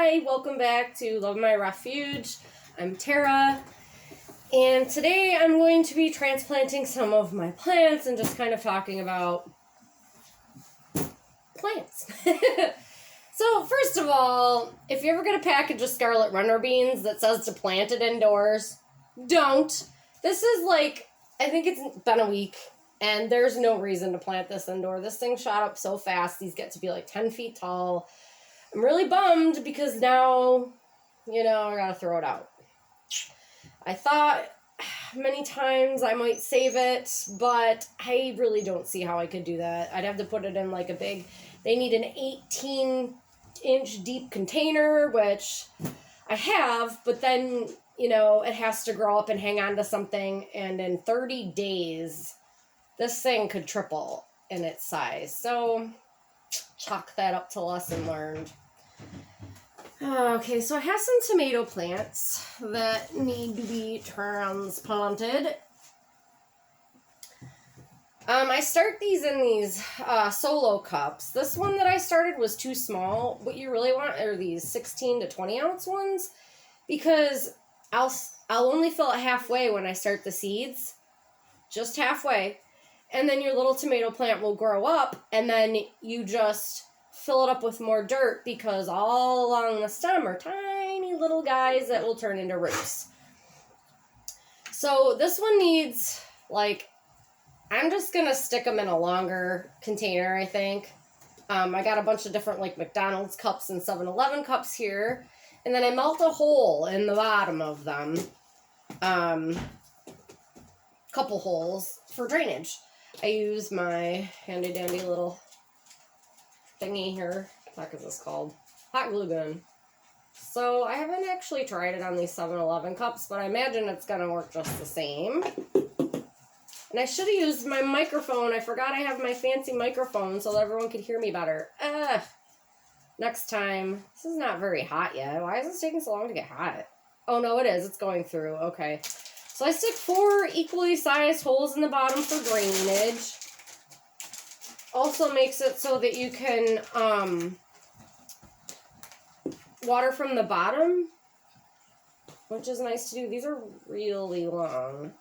Hi, welcome back to Love My Refuge. I'm Tara, and today I'm going to be transplanting some of my plants and just kind of talking about plants. So, first of all, if you ever get a package of scarlet runner beans that says to plant it indoors, don't. This is like, I think it's been a week, and there's no reason to plant this indoor. This thing shot up so fast. These get to be like 10 feet tall. I'm really bummed because now, I gotta throw it out. I thought many times I might save it, but I really don't see how I could do that. I'd have to put it in like they need an 18-inch deep container, which I have, but then, it has to grow up and hang on to something, and in 30 days, this thing could triple in its size. So, chalk that up to lesson learned. Okay, so I have some tomato plants that need to be transplanted. I start these in these solo cups. This one that I started was too small. What you really want are these 16 to 20 ounce ones, because I'll only fill it halfway when I start the seeds, just halfway, and then your little tomato plant will grow up, and then you just fill it up with more dirt, because all along the stem are tiny little guys that will turn into roots. So this one needs, I'm just going to stick them in a longer container, I think. I got a bunch of different, McDonald's cups and 7-Eleven cups here. And then I melt a hole in the bottom of them. Couple holes for drainage. I use my handy-dandy little thingy here. What is this called? Hot glue gun. So I haven't actually tried it on these 7-Eleven cups, but I imagine it's going to work just the same. And I should have used my microphone. I forgot I have my fancy microphone so that everyone could hear me better. Next time. This is not very hot yet. Why is this taking so long to get hot? Oh, no, it is. It's going through. Okay. So I stick 4 equally sized holes in the bottom for drainage. Also makes it so that you can water from the bottom, which is nice to do. These are really long.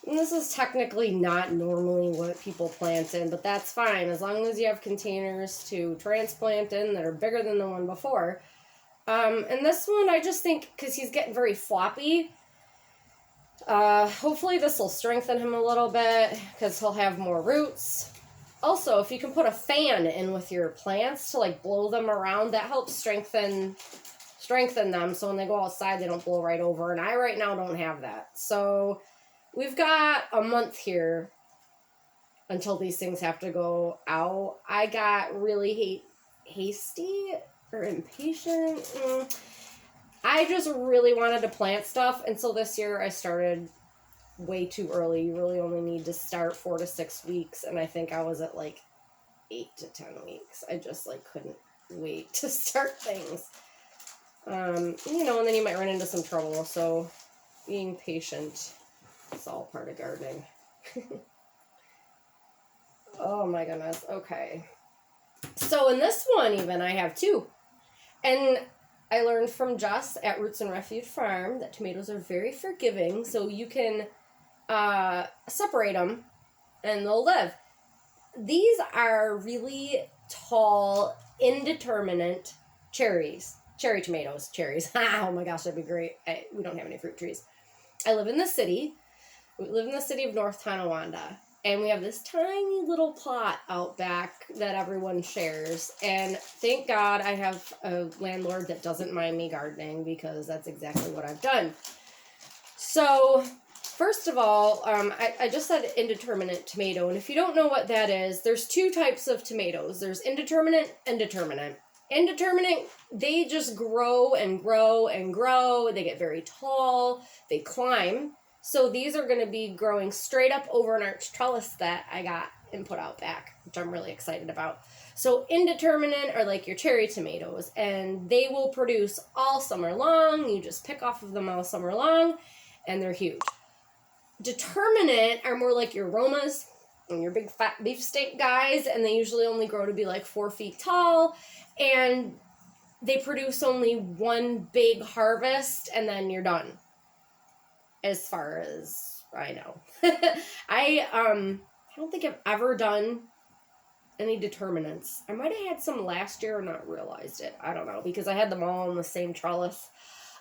And this is technically not normally what people plant in, but that's fine as long as you have containers to transplant in that are bigger than the one before. And this one, I just think, because he's getting very floppy, hopefully this will strengthen him a little bit, because he'll have more roots. Also, if you can put a fan in with your plants to blow them around, that helps strengthen them, so when they go outside they don't blow right over. And I right now don't have that. So we've got a month here until these things have to go out. I got really hasty or impatient. I just really wanted to plant stuff, and so this year I started way too early. You really only need to start 4 to 6 weeks, and I think I was at 8 to 10 weeks. I just couldn't wait to start things. And then you might run into some trouble, so being patient is all part of gardening. Oh my goodness. Okay. So in this one even, I have 2. And I learned from Jess at Roots and Refuge Farm that tomatoes are very forgiving, so you can separate them and they'll live. These are really tall, indeterminate cherry tomatoes. Oh my gosh, that'd be great. We don't have any fruit trees. I live in the city. We live in the city of North Tonawanda, and we have this tiny little plot out back that everyone shares. And thank God I have a landlord that doesn't mind me gardening, because that's exactly what I've done. So first of all, I just said indeterminate tomato, and if you don't know what that is, there's 2 types of tomatoes. There's indeterminate and determinate. Indeterminate, they just grow and grow and grow. They get very tall. They climb. So these are going to be growing straight up over an arch trellis that I got and put out back, which I'm really excited about. So indeterminate are like your cherry tomatoes, and they will produce all summer long. You just pick off of them all summer long, and they're huge. Determinate are more like your Romas and your big fat beefsteak guys, and they usually only grow to be 4 feet tall, and they produce only one big harvest and then you're done. As far as I know. I don't think I've ever done any determinants. I might have had some last year and not realized it. I don't know, because I had them all in the same trellis.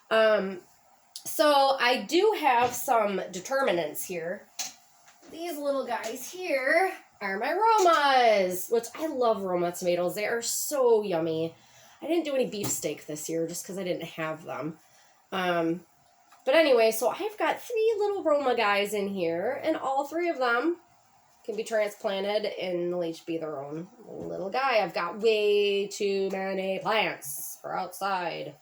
So I do have some determinants here. These little guys here are my Romas, which I love Roma tomatoes. They are so yummy. I didn't do any beefsteak this year just because I didn't have them. But anyway, so I've got 3 little Roma guys in here, and all 3 of them can be transplanted and they'll each be their own little guy. I've got way too many plants for outside.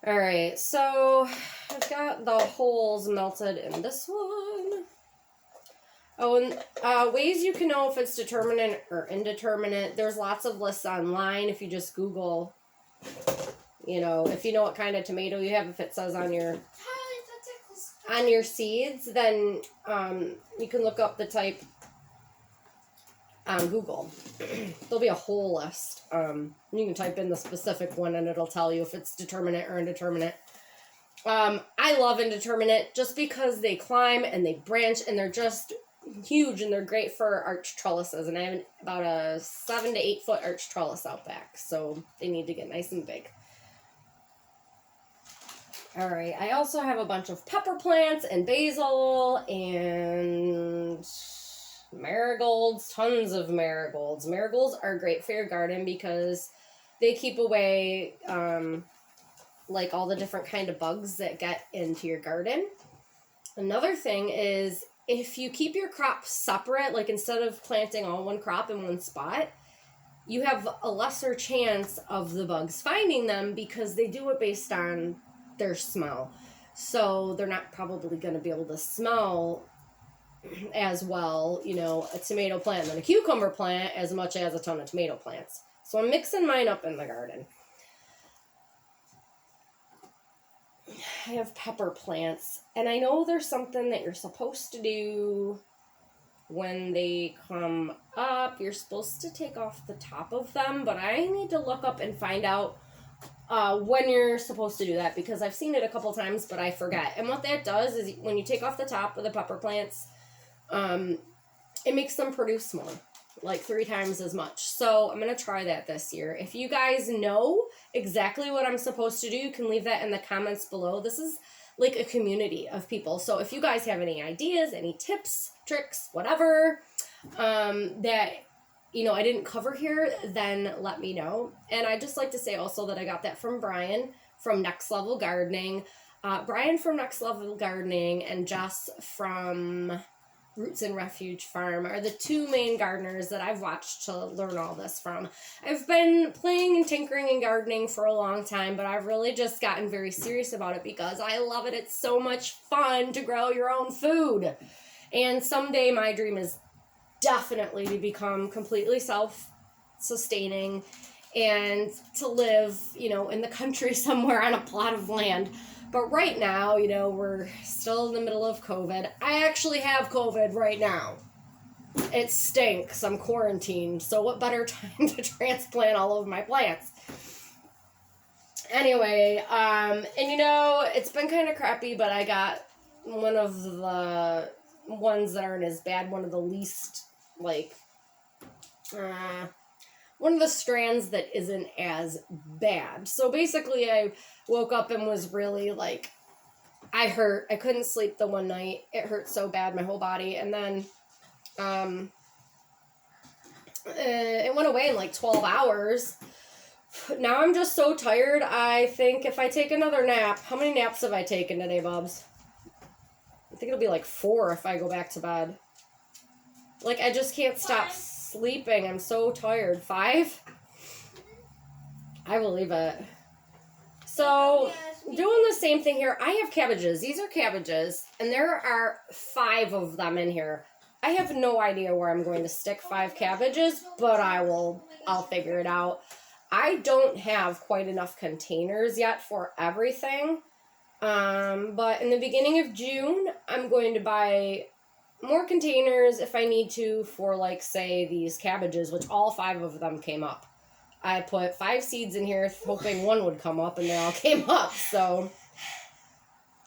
All right, so I've got the holes melted in this one. Oh, and ways you can know if it's determinate or indeterminate. There's lots of lists online. If you just Google, you know, if you know what kind of tomato you have, if it says on your seeds, then you can look up the type on Google. There'll be a whole list. You can type in the specific one and it'll tell you if it's determinate or indeterminate. I love indeterminate just because they climb and they branch and they're just huge and they're great for arch trellises. And I have about a 7 to 8 foot arch trellis out back, so they need to get nice and big. All right, I also have a bunch of pepper plants and basil and marigolds, tons of marigolds. Marigolds are great for your garden because they keep away like all the different kind of bugs that get into your garden. Another thing is if you keep your crops separate, like instead of planting all one crop in one spot, you have a lesser chance of the bugs finding them because they do it based on their smell. So they're not probably going to be able to smell as well, you know, a tomato plant than a cucumber plant as much as a ton of tomato plants. So I'm mixing mine up in the garden. I have pepper plants, and I know there's something that you're supposed to do when they come up. You're supposed to take off the top of them, but I need to look up and find out when you're supposed to do that, because I've seen it a couple times, but I forget. And what that does is when you take off the top of the pepper plants, it makes them produce more, like 3 times as much. So I'm going to try that this year. If you guys know exactly what I'm supposed to do, you can leave that in the comments below. This is like a community of people. So if you guys have any ideas, any tips, tricks, whatever, that, you know, I didn't cover here, then let me know. And I'd just like to say also that I got that from Brian from Next Level Gardening. Brian from Next Level Gardening and Jess from Roots and Refuge Farm are the 2 main gardeners that I've watched to learn all this from. I've been playing and tinkering and gardening for a long time, but I've really just gotten very serious about it because I love it. It's so much fun to grow your own food. And someday my dream is definitely to become completely self-sustaining and to live, you know, in the country somewhere on a plot of land. But right now, you know, we're still in the middle of COVID. I actually have COVID right now. It stinks. I'm quarantined. So what better time to transplant all of my plants? Anyway, and you know, it's been kind of crappy, but I got one of the ones that aren't as bad, one of the least, like, one of the strands that isn't as bad. So basically I woke up and was really like, I couldn't sleep the one night. It hurt so bad, my whole body. And then it went away in like 12 hours. Now I'm just so tired. I think if I take another nap, how many naps have I taken today, Bubs? I think it'll be like 4 if I go back to bed. Like, I just can't stop sleeping. I'm so tired. 5? I believe it. So, doing the same thing here. I have cabbages. These are cabbages, and there are 5 of them in here. I have no idea where I'm going to stick 5 cabbages, but I'll figure it out. I don't have quite enough containers yet for everything. But in the beginning of June, I'm going to buy more containers if I need to for, like, say, these cabbages, which all 5 of them came up. I put 5 seeds in here hoping one would come up, and they all came up. So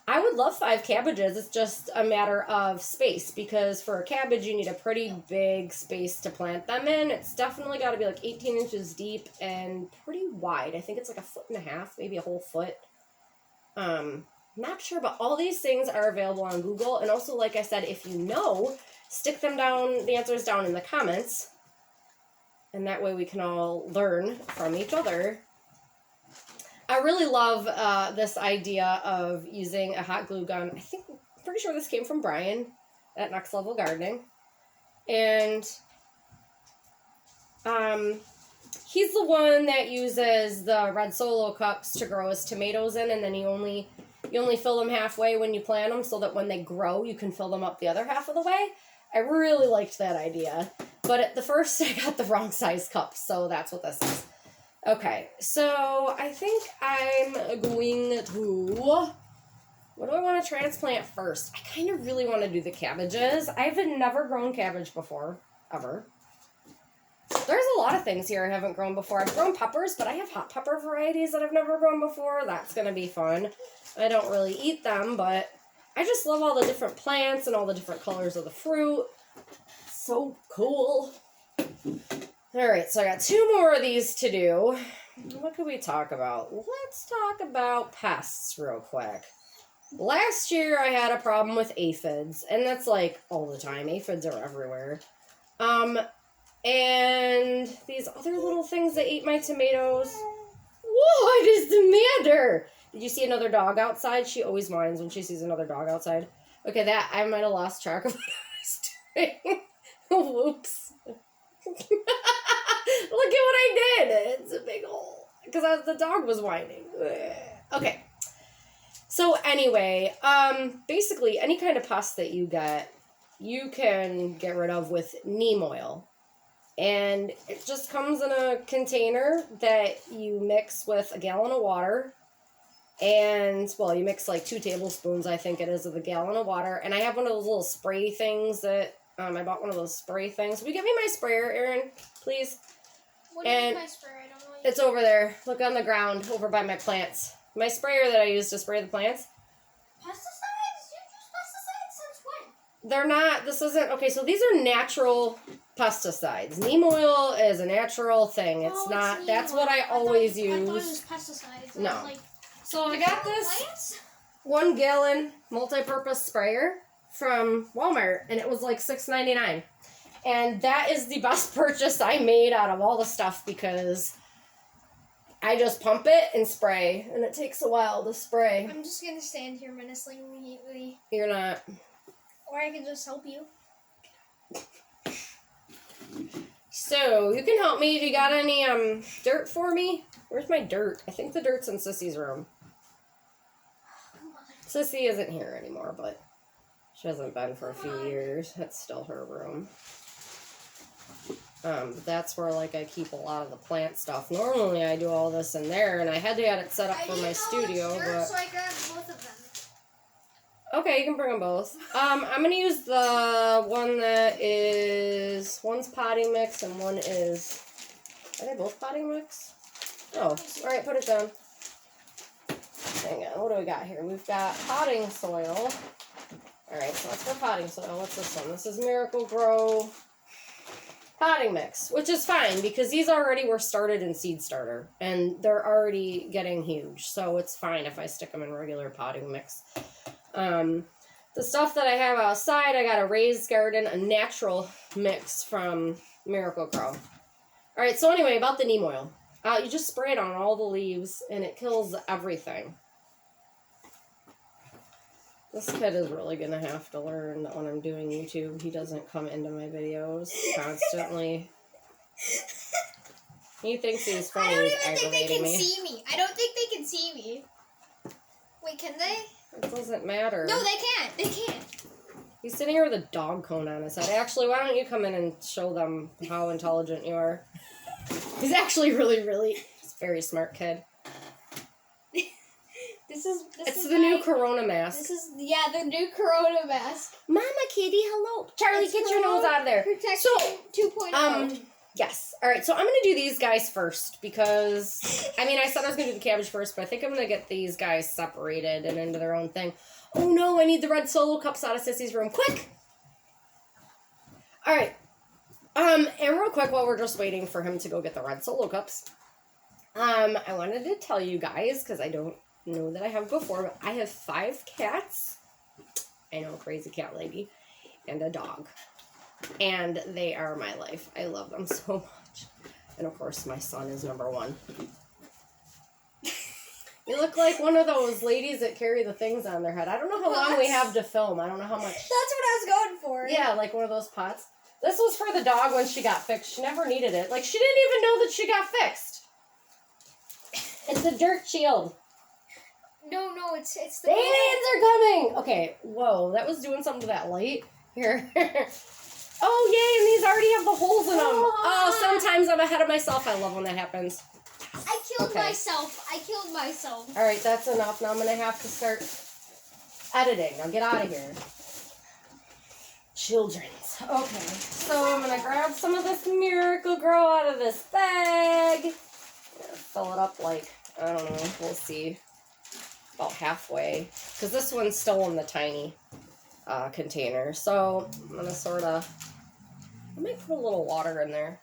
I would love 5 cabbages. It's just a matter of space, because for a cabbage you need a pretty big space to plant them in. It's definitely got to be like 18 inches deep and pretty wide. I think it's like 1.5 feet, maybe a whole foot. Not sure, but all these things are available on Google. And also, like I said, if you know, stick them down, the answers down in the comments. And that way we can all learn from each other. I really love this idea of using a hot glue gun. I'm pretty sure this came from Brian at Next Level Gardening. And he's the one that uses the red Solo cups to grow his tomatoes in, and then you only fill them halfway when you plant them, so that when they grow, you can fill them up the other half of the way. I really liked that idea. But at the first, I got the wrong size cup, so that's what this is. Okay, so I think I'm going to... What do I want to transplant first? I kind of really want to do the cabbages. I've never grown cabbage before, ever. There's a lot of things here I haven't grown before. I've grown peppers, but I have hot pepper varieties that I've never grown before. That's going to be fun. I don't really eat them, but I just love all the different plants and all the different colors of the fruit. So cool. Alright, so I got 2 more of these to do. What could we talk about? Let's talk about pests real quick. Last year I had a problem with aphids, and that's like all the time. Aphids are everywhere. And these other little things that ate my tomatoes. What is the matter? Did you see another dog outside? She always whines when she sees another dog outside. Okay, that I might have lost track of what I was doing. Whoops. Look at what I did. It's a big hole. Because the dog was whining. Okay. So anyway, basically any kind of pest that you get, you can get rid of with neem oil. And it just comes in a container that you mix with a gallon of water. And, well, you mix like 2 tablespoons, I think it is, of a gallon of water. And I have one of those little spray things that, I bought one of those spray things. Will you get me my sprayer, Erin, please? What is my sprayer? I don't know. It's over there. Look on the ground, over by my plants. My sprayer that I use to spray the plants. Pesticides? You use pesticides since when? They're not, this isn't, okay, so these are natural pesticides. Neem oil is a natural thing. It's not, that's what I always use. I thought it was pesticides. No. So I got this 1 gallon multi-purpose sprayer from Walmart, and it was like $6.99. And that is the best purchase I made out of all the stuff, because I just pump it and spray, and it takes a while to spray. I'm just going to stand here menacingly. You're not. Or I can just help you. So, you can help me. Do you got any dirt for me? Where's my dirt? I think the dirt's in Sissy's room. Sissy isn't here anymore, but she hasn't been for a few years. That's still her room. But that's where, like, I keep a lot of the plant stuff. Normally, I do all this in there, and I had to get it set up for my studio, but... So I grabbed both of them. Okay, you can bring them both. I'm going to use the one that is... One's potting mix, and one is... Are they both potting mix? Oh, alright, put it down. Hang on, what do we got here? We've got potting soil. Alright, so that's for potting soil. What's this one? This is Miracle Grow potting mix, which is fine because these already were started in Seed Starter and they're already getting huge, so it's fine if I stick them in regular potting mix. The stuff that I have outside, I got a raised garden, a natural mix from Miracle Grow. Alright, so anyway, about the neem oil. You just spray it on all the leaves and it kills everything. This kid is really going to have to learn that when I'm doing YouTube, he doesn't come into my videos constantly. He thinks he's funny. I don't He's even think they aggravating can me. see me. I don't think they can see me. Wait, can they? It doesn't matter. No, they can't. They can't. He's sitting here with a dog cone on his head. Actually, why don't you come in and show them how intelligent you are? He's actually really, he's a very smart kid. It's the new Corona mask. This is, the new Corona mask. Mama kitty, hello. Charlie, get your nose out of there. Protection 2.0. Yes. All right, so I'm going to do these guys first because, I mean, I said I was going to do the cabbage first, but I think I'm going to get these guys separated and into their own thing. Oh, no, I need the red Solo cups out of Sissy's room. Quick! All right. And real quick, while we're just waiting for him to go get the red Solo cups, I wanted to tell you guys, because I don't know that I have before, but I have 5 cats. I know, crazy cat lady. And a dog. And they are my life. I love them so much. And of course, my son is number 1. You look like one of those ladies that carry the things on their head. I don't know how long we have to film. I don't know how much. That's what I was going for. Yeah, like one of those pots. This was for the dog when she got fixed. She never needed it. Like, she didn't even know that she got fixed. It's a dirt shield. No, it's the... The aliens are coming! Okay, whoa, that was doing something to that light. Here. Oh, yay, and these already have the holes in them. Oh, sometimes I'm ahead of myself. I love when that happens. I killed myself. All right, that's enough. Now I'm going to have to start editing. Now get out of here. Children's. Okay, so I'm going to grab some of this Miracle Grow out of this bag. Fill it up like, I don't know, we'll see. About halfway. Because this one's still in the tiny container. So I'm going to sort of... I might put a little water in there.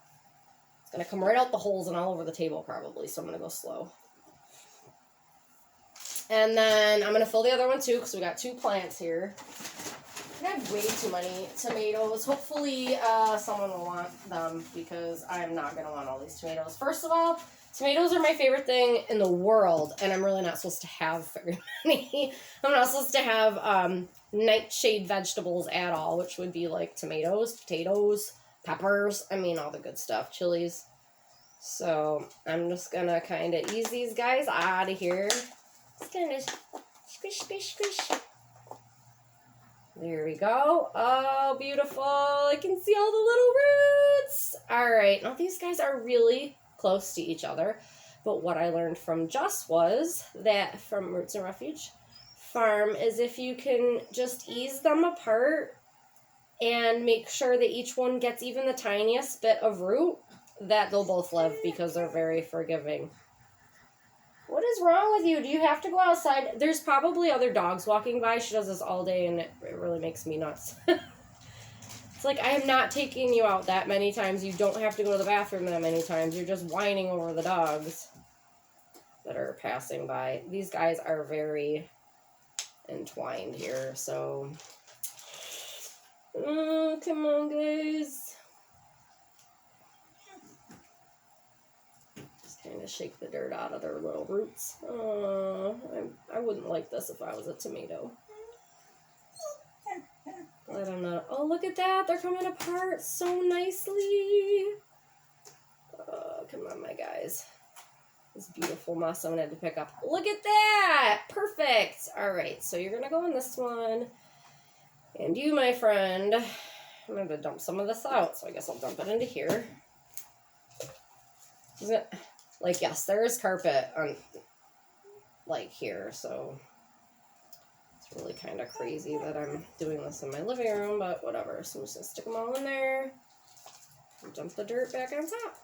It's going to come right out the holes and all over the table probably, so I'm going to go slow. And then I'm going to fill the other one too, because we got 2 plants here. I have way too many tomatoes. Hopefully someone will want them, because I'm not going to want all these tomatoes. First of all, tomatoes are my favorite thing in the world, and I'm really not supposed to have very many. I'm not supposed to have nightshade vegetables at all, which would be like tomatoes, potatoes, peppers, I mean all the good stuff, chilies. So I'm just gonna kind of ease these guys out of here. Just kind of squish, squish, squish. There we go. Oh, beautiful. I can see all the little roots. All right, now these guys are really close to each other. But what I learned from Jess was that from Roots and Refuge Farm is if you can just ease them apart and make sure that each one gets even the tiniest bit of root, that they'll both live, because they're very forgiving. What is wrong with you? Do you have to go outside? There's probably other dogs walking by. She does this all day, and it really makes me nuts. It's like, I am not taking you out that many times. You don't have to go to the bathroom that many times. You're just whining over the dogs that are passing by. These guys are very entwined here, so... Oh, come on, guys. Just kind of shake the dirt out of their little roots. Oh, I wouldn't like this if I was a tomato. I don't know. Oh, look at that. They're coming apart so nicely. Oh, come on, my guys. This beautiful moss I'm going to have to pick up. Look at that. Perfect. All right, so you're going to go in this one. And you, my friend, I'm going to dump some of this out, so I guess I'll dump it into here. Like, yes, there is carpet on, like, here, so it's really kind of crazy that I'm doing this in my living room, but whatever. So I'm just going to stick them all in there and dump the dirt back on top.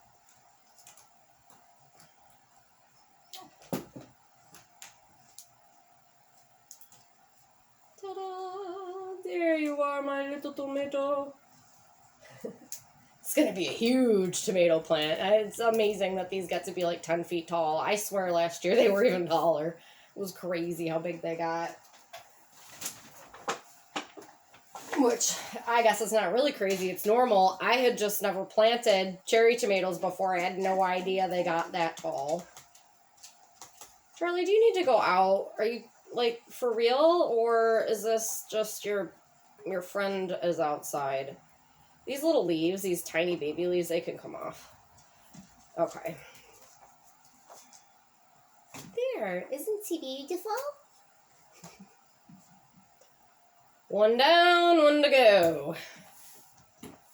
Ta-da! There you are, my little tomato. It's going to be a huge tomato plant. It's amazing that these get to be like 10 feet tall. I swear last year they were even taller. It was crazy how big they got. Which, I guess it's not really crazy. It's normal. I had just never planted cherry tomatoes before. I had no idea they got that tall. Charlie, do you need to go out? Are you, like, for real? Or is this just your friend is outside? These little leaves, these tiny baby leaves, they can come off. Okay. There, isn't he beautiful? One down, one to go.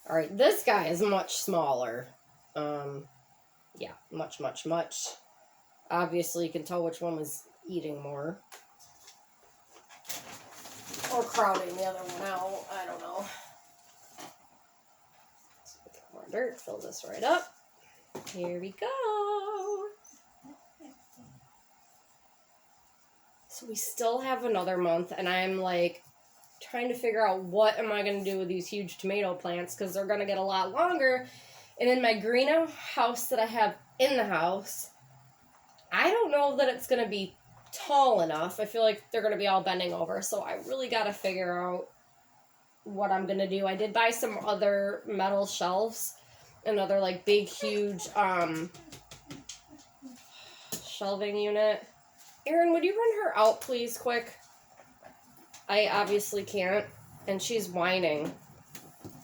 Alright, this guy is much smaller. Yeah, much. Obviously, you can tell which one was eating more. Or crowding the other one out. I don't know. Let's get more dirt, fill this right up. Here we go. So we still have another month, and I'm like trying to figure out what am I going to do with these huge tomato plants, because they're going to get a lot longer. And in my greenhouse that I have in the house, I don't know that it's going to be tall enough. I feel like they're going to be all bending over, so I really got to figure out what I'm going to do. I did buy some other metal shelves, another like big huge shelving unit. Erin, would you run her out please quick? I obviously can't, and she's whining,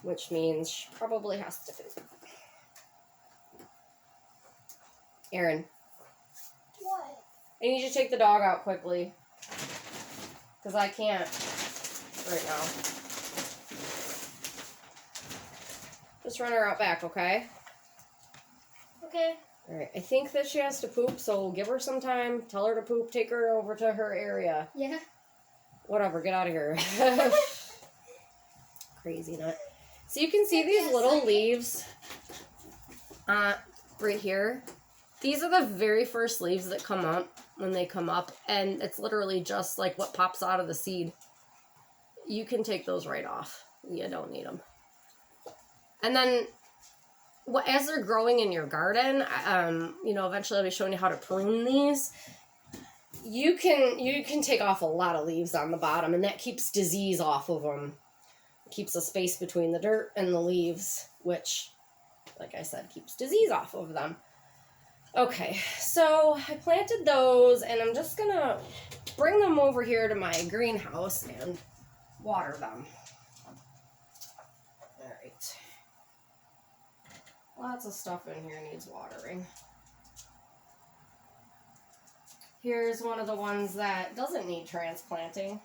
which means she probably has to poop. Erin, What? I need you to take the dog out quickly, because I can't right now. Just run her out back, okay? Okay. Alright, I think that she has to poop, so give her some time, tell her to poop, take her over to her area. Yeah. Whatever, get out of here. Crazy nut. So you can see these little leaves right here. These are the very first leaves that come up when they come up, and it's literally just like what pops out of the seed. You can take those right off. You don't need them. And then as they're growing in your garden, you know, eventually I'll be showing you how to prune these. You can take off a lot of leaves on the bottom, and that keeps disease off of them. It keeps a space between the dirt and the leaves, which, like I said, keeps disease off of them. Okay, so I planted those, and I'm just gonna bring them over here to my greenhouse and water them. All right. Lots of stuff in here needs watering. Here's one of the ones that doesn't need transplanting.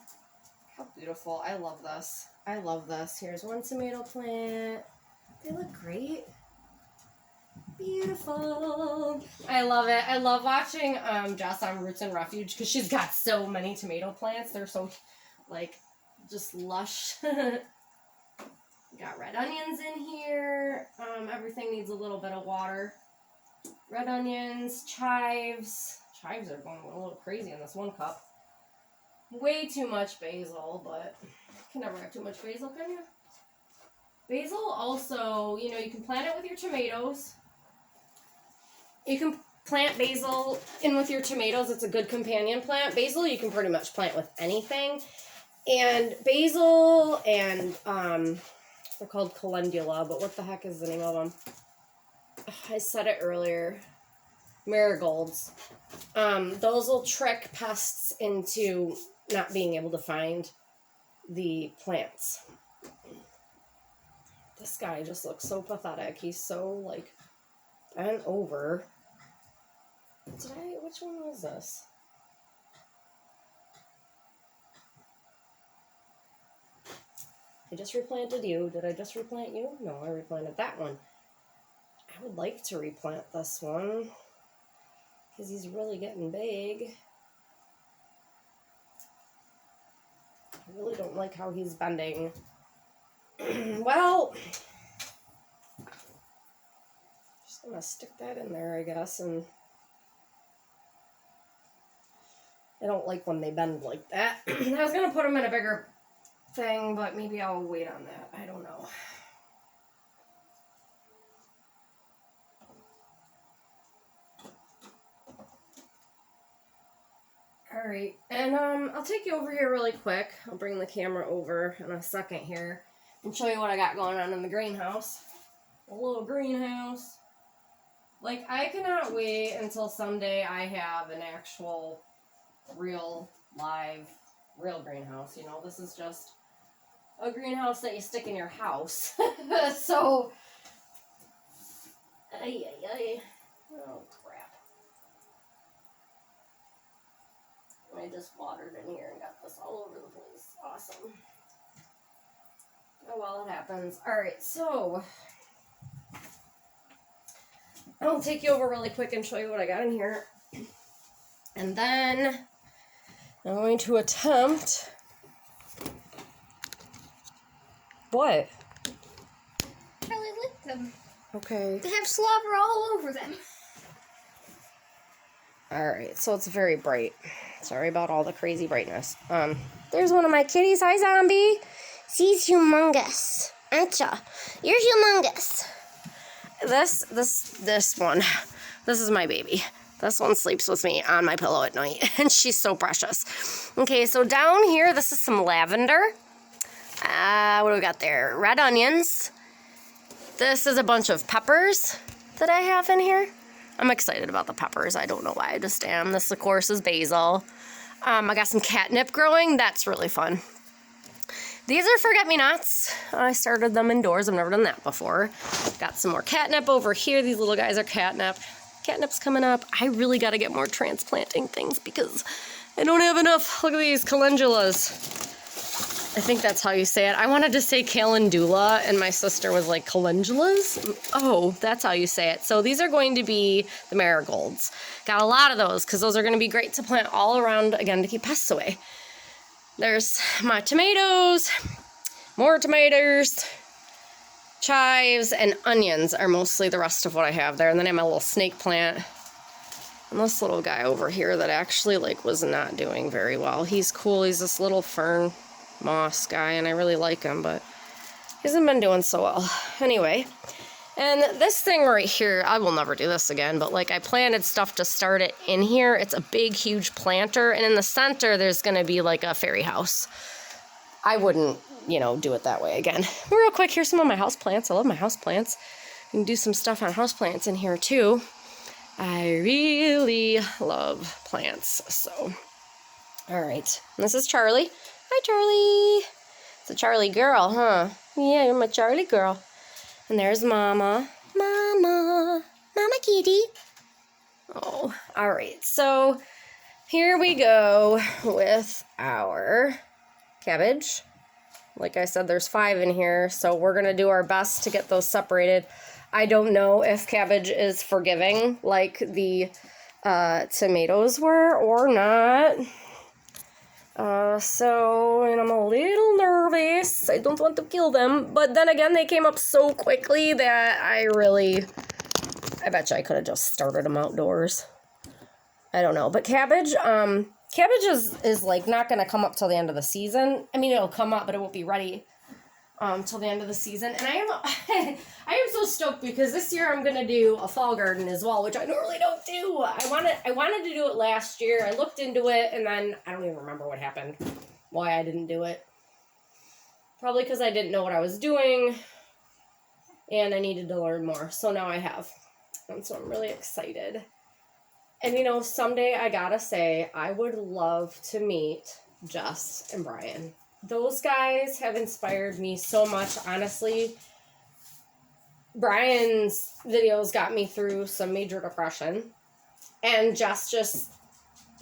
How beautiful. I love this. I love this. Here's one tomato plant. They look great. Beautiful. I love it. I love watching Jess on Roots and Refuge because she's got so many tomato plants. They're so, like, just lush. Got red onions in here. Everything needs a little bit of water. Red onions, chives. Chives are going a little crazy in this one cup. Way too much basil, but you can never have too much basil, can you? Basil also, you know, you can plant it with your tomatoes. You can plant basil in with your tomatoes. It's a good companion plant. Basil you can pretty much plant with anything. And basil and, they're called calendula, but what the heck is the name of them? I said it earlier. Marigolds. Those will trick pests into not being able to find the plants. This guy just looks so pathetic. He's so, like, bent over. Which one was this? I just replanted you. Did I just replant you? No, I replanted that one. I would like to replant this one because he's really getting big. I really don't like how he's bending. Well, just gonna stick that in there, I guess, and I don't like when they bend like that. I was gonna put them in a bigger thing, but maybe I'll wait on that. I don't know. All right, and I'll take you over here really quick. I'll bring the camera over in a second here and show you what I got going on in the greenhouse. A little greenhouse. Like, I cannot wait until someday I have an actual, real, live, real greenhouse. You know, this is just a greenhouse that you stick in your house. So, oh crap. I just watered in here and got this all over the place. Awesome. Oh well, it happens. Alright, so I'll take you over really quick and show you what I got in here. And then I'm going to attempt... What? I really like them. Okay. They have slobber all over them. Alright, so it's very bright. Sorry about all the crazy brightness. There's one of my kitties. Hi, Zombie. She's humongous. Aren't ya? You're humongous. This one. This is my baby. This one sleeps with me on my pillow at night, and she's so precious. Okay, so down here, this is some lavender. What do we got there? Red onions. This is a bunch of peppers that I have in here. I'm excited about the peppers. I don't know why, I just am. This, of course, is basil. I got some catnip growing. That's really fun. These are forget-me-nots. I started them indoors. I've never done that before. Got some more catnip over here. These little guys are catnip. Catnip's coming up. I really got to get more transplanting things because I don't have enough. Look at these calendulas. I think that's how you say it. I wanted to say calendula, and my sister was like, calendulas? Oh, that's how you say it. So these are going to be the marigolds. Got a lot of those because those are going to be great to plant all around, again, to keep pests away. There's my tomatoes, more tomatoes, chives, and onions are mostly the rest of what I have there. And then I have my little snake plant. And this little guy over here that actually was not doing very well. He's cool. He's this little fern moss guy, and I really like him, but he hasn't been doing so well. Anyway, and this thing right here, I will never do this again, but I planted stuff to start it in here. It's a big, huge planter, and in the center, there's going to be a fairy house. I wouldn't, do it that way again. Real quick, here's some of my houseplants. I love my houseplants. You can do some stuff on houseplants in here, too. I really love plants, so. All right, and this is Charlie. Hi, Charlie. It's a Charlie girl, huh? Yeah, you're my Charlie girl. And there's Mama. Mama. Mama kitty. Oh, all right. So here we go with our cabbage. Like I said, there's 5 in here, so we're going to do our best to get those separated. I don't know if cabbage is forgiving like the tomatoes were or not. And I'm a little nervous. I don't want to kill them. But then again, they came up so quickly that I bet you I could have just started them outdoors. I don't know. But cabbage is not going to come up till the end of the season. I mean, it'll come up, but it won't be ready till the end of the season. And I am so stoked because this year I'm going to do a fall garden as well, which I normally don't do. I wanted to do it last year. I looked into it, and then I don't even remember what happened, why I didn't do it. Probably because I didn't know what I was doing, and I needed to learn more. So now I have. And so I'm really excited. And, someday I gotta say, I would love to meet Jess and Brian. Those guys have inspired me so much, honestly. Brian's videos got me through some major depression, and Jess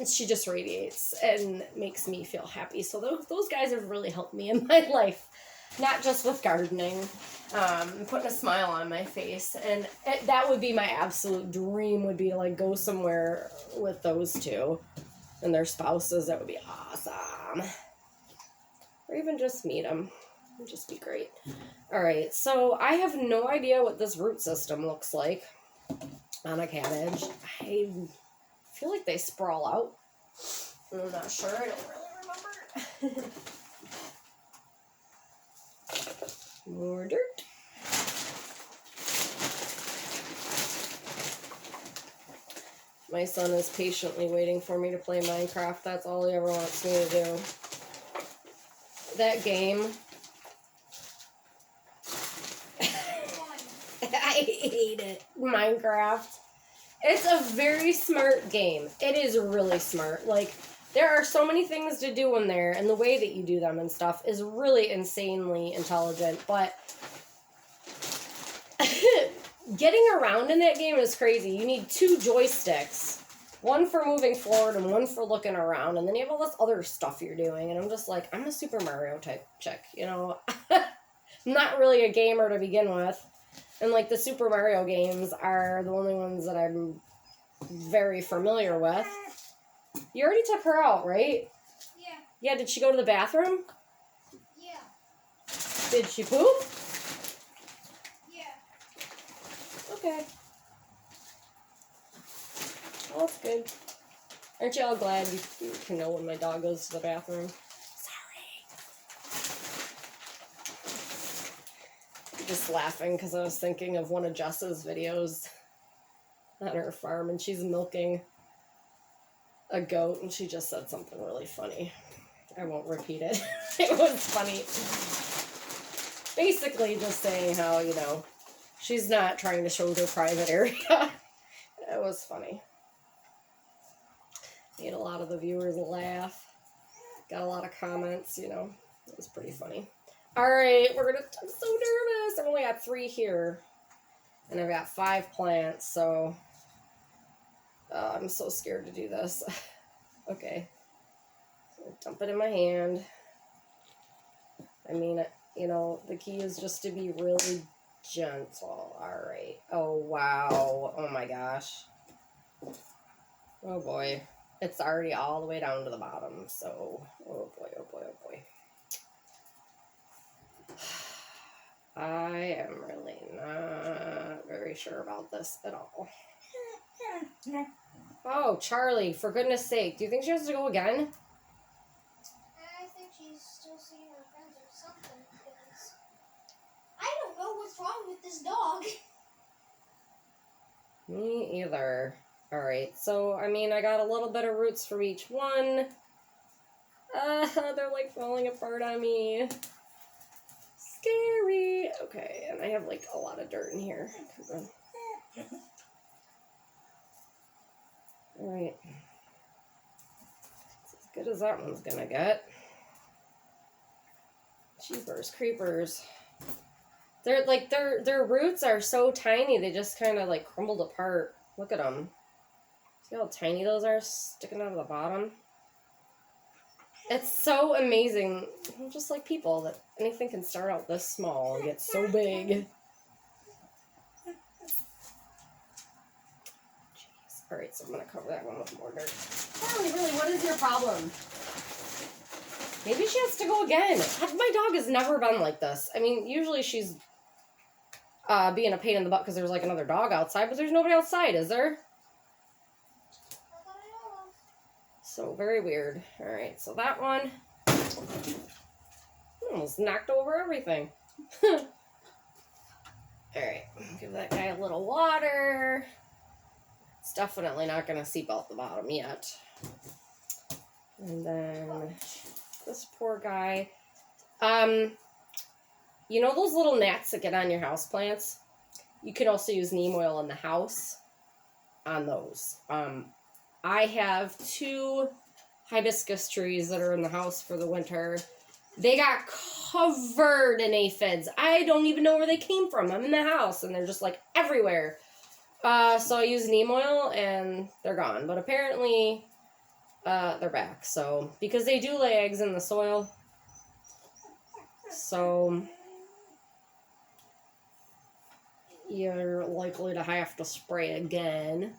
she just radiates and makes me feel happy. So those guys have really helped me in my life, not just with gardening, putting a smile on my face. And that would be my absolute dream, would be to go somewhere with those two and their spouses. That would be awesome. Or even just meet them. It would just be great. All right, so I have no idea what this root system looks like on a cabbage. I feel like they sprawl out. I'm not sure. I don't really remember. More dirt. My son is patiently waiting for me to play Minecraft. That's all he ever wants me to do. That game. I hate it. Minecraft. It's a very smart game. It is really smart. There are so many things to do in there, and the way that you do them and stuff is really insanely intelligent, but getting around in that game is crazy. You need 2 joysticks. One for moving forward and one for looking around, and then you have all this other stuff you're doing, and I'm just I'm a Super Mario type chick, I'm not really a gamer to begin with, and the Super Mario games are the only ones that I'm very familiar with. You already took her out, right? Yeah. Yeah, did she go to the bathroom? Yeah. Did she poop? Yeah. Okay. Well, that's good. Aren't you all glad you can know when my dog goes to the bathroom? Sorry. Just laughing because I was thinking of one of Jess's videos on her farm, and she's milking a goat, and she just said something really funny. I won't repeat it. It was funny. Basically just saying how, you know, she's not trying to show their private area. It was funny. Made a lot of the viewers laugh. Got a lot of comments, you know. It was pretty funny. Alright, I'm so nervous. I've only got 3 here. And I've got 5 plants, so I'm so scared to do this. Okay. So dump it in my hand. I mean, you know, the key is just to be really gentle. Alright. Oh, wow. Oh, my gosh. Oh, boy. It's already all the way down to the bottom, so... Oh, boy, oh, boy, oh, boy. I am really not very sure about this at all. Oh, Charlie, for goodness sake. Do you think she has to go again? I think she's still seeing her friends or something, because I don't know what's wrong with this dog. Me either. Alright, so, I mean, I got a little bit of roots from each one. They're, like, falling apart on me. Scary. Okay, and I have, like, a lot of dirt in here. Alright. It's as good as that one's gonna get. Jeepers creepers. They're, like, their roots are so tiny, they just kind of, like, crumbled apart. Look at them. See how tiny those are sticking out of the bottom? It's so amazing. I'm just like people, that anything can start out this small and get so big. Jeez. Alright, so I'm going to cover that one with more dirt. Charlie, really, what is your problem? Maybe she has to go again. My dog has never been like this. I mean, usually she's being a pain in the butt because there's like another dog outside, but there's nobody outside, is there? So, very weird. Alright, so that one almost knocked over everything. Alright, give that guy a little water. It's definitely not going to seep out the bottom yet. And then this poor guy. You know those little gnats that get on your houseplants? You can also use neem oil in the house on those. I have 2 hibiscus trees that are in the house for the winter. They got covered in aphids. I don't even know where they came from. I'm in the house, and they're just, like, everywhere. So I use neem oil, and they're gone. But apparently, they're back. So, because they do lay eggs in the soil. So, you're likely to have to spray again.